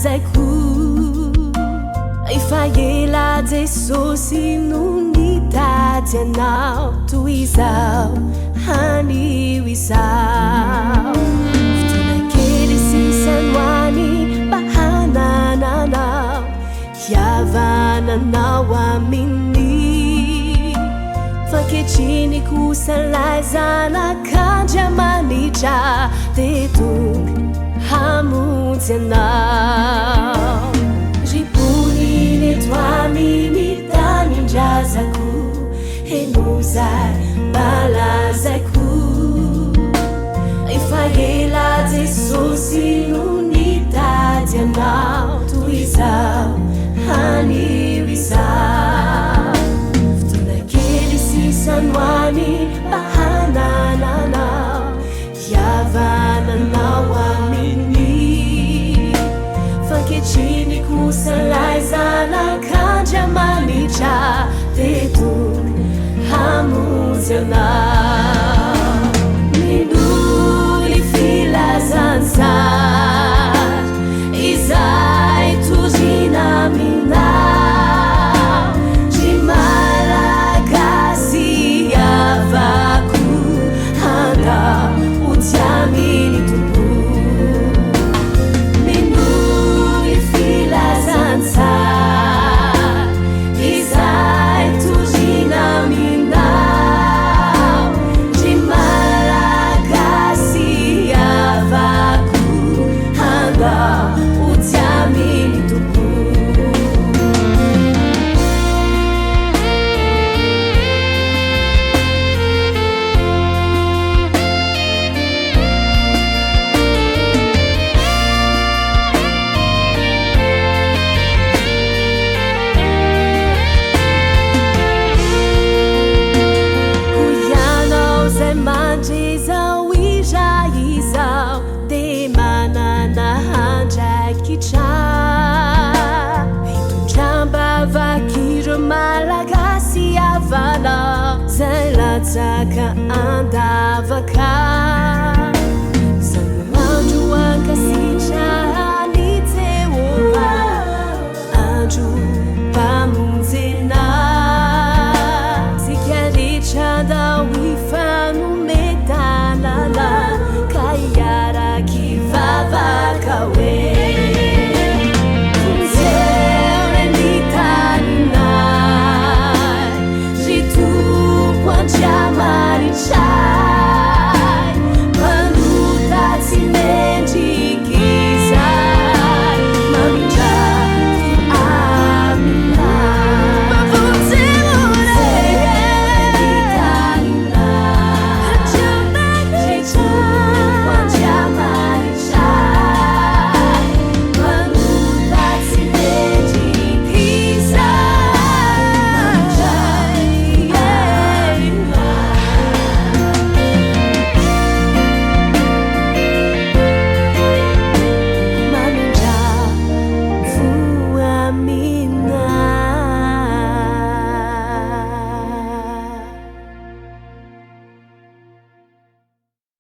zaiku Ifaela Jesosy no nitady anao toy izao hanio izao Fotoana kely sisanoany mba hanananao hiavananao aminy Fanketriny kosa lay zanak'Andriamanitra de tonga hamonjy anao Ripony eto amin'ny tanindrazako Eno zay mbalazaiko Ifaela Jesosy no nitady anao toy izao hanio izao Fotoana kely sisanoany mba hanananao hiavananao aminy Fanketriny kosa lay zanak'Andriamanitra de tonga hamonjy anao Minoly filazantsara izay torina aminao Dry malagasy avako handao ho ty aminy tompo Minoly filazantsara izay torina aminao Dry malagasy avako handao ho ty aminy tompo Koianao zay mandry izao ira izao de manana handraikitra Hitondram-bavak'ireo malagasy havanao Zay latsaka andavaka Zany andro ankasitrahany Jehova Andro mpamonjy